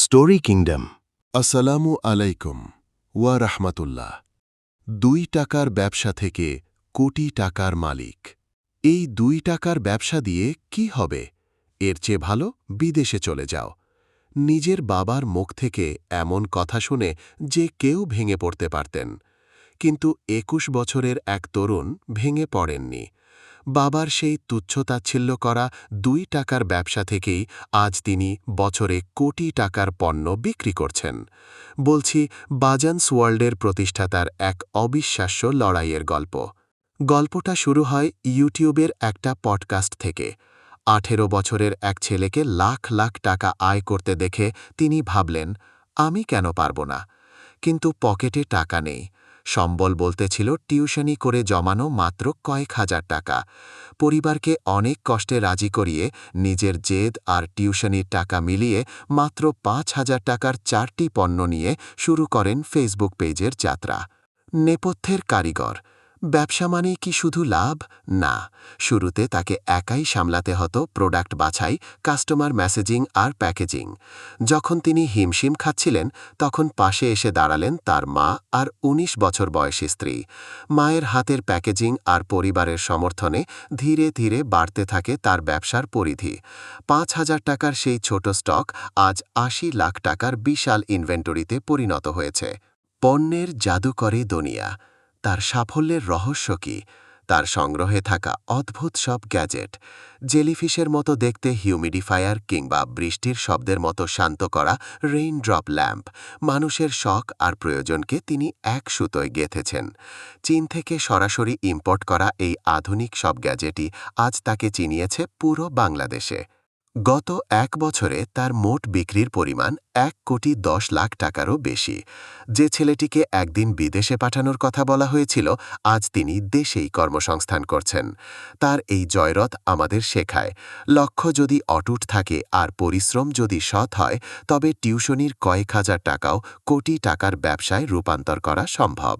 Story kingdom. আসসালামু আলাইকুম ওয়া রাহমাতুল্লাহ। 2 টাকার ব্যবসা থেকে কোটি টাকার মালিক। এই 2 টাকার ব্যবসা দিয়ে কি হবে? এর চেয়ে ভালো বিদেশে চলে যাও। নিজের বাবার মুখ থেকে এমন কথা শুনে যে কেউ ভেঙে পড়তে পারতেন, কিন্তু 21 বছরের এক তরুণ ভেঙে পড়েননি। বাবার সেই তুচ্ছতাচ্ছিল্য করা 2 টাকার ব্যবসা থেকেই আজ তিনি বছরে কোটি টাকার পণ্য বিক্রি করছেন। বলছি বাজান্স ওয়ার্ল্ডের প্রতিষ্ঠাতার এক অবিশ্বাস্য লড়াইয়ের গল্প। গল্পটা শুরু হয় ইউটিউবের একটা পডকাস্ট থেকে। 18 বছরের এক ছেলেকে লাখ লাখ টাকা আয় করতে দেখে তিনি ভাবলেন, আমি কেন পারব না? কিন্তু পকেটে টাকা নেই। সম্বল বলতে ছিল টিউশনি করে জমানো মাত্র কয়েক হাজার টাকা। পরিবারকে অনেক কষ্টে রাজি করিয়ে নিজের জেদ আর টিউশনির টাকা মিলিয়ে মাত্র 5,000 টাকার 4টি পণ্য নিয়ে শুরু করেন ফেসবুক পেজের যাত্রা। নেপথ্যের কারিগর। ব্যবসা মানেই কি শুধু লাভ? না, শুরুতে তাকে একাই সামলাতে হতো প্রোডাক্ট বাছাই, কাস্টমার মেসেজিং আর প্যাকেজিং। যখন তিনি হিমশিম খাচ্ছিলেন, তখন পাশে এসে দাঁড়ালেন তার মা আর 19 বছর বয়সী স্ত্রী। মায়ের হাতের প্যাকেজিং আর পরিবারের সমর্থনে ধীরে ধীরে বাড়তে থাকে তার ব্যবসার পরিধি। 5,000 টাকার সেই ছোট স্টক আজ 80 লাখ টাকার বিশাল ইনভেন্টরিতে পরিণত হয়েছে। পণ্যের জাদুকরী দুনিয়া। তার সাফল্যের রহস্য কি? তার সংগ্রহে থাকা অদ্ভুত সব গ্যাজেট, জেলিফিশের মতো দেখতে হিউমিডিফায়ার কিংবা বৃষ্টির শব্দের মতো শান্ত করা রেইনড্রপ ল্যাম্প, মানুষের শখ আর প্রয়োজনকে তিনি এক সুতোয় গেঁথেছেন। চীন থেকে সরাসরি ইম্পোর্ট করা এই আধুনিক সব গ্যাজেটই আজ তাকে চিনিয়েছে পুরো বাংলাদেশে। গত 1 বছরে তার মোট বিক্রির পরিমাণ 1,10,00,000 টাকারও বেশি। যে ছেলেটিকে একদিন বিদেশে পাঠানোর কথা বলা হয়েছিল, আজ তিনি দেশেই কর্মসংস্থান করছেন। তার এই জয়রথ আমাদের শেখায়, লক্ষ্য যদি অটুট থাকে আর পরিশ্রম যদি সৎ হয়, তবে টিউশনির কয়েক হাজার টাকাও কোটি টাকার ব্যবসায় রূপান্তর করা সম্ভব।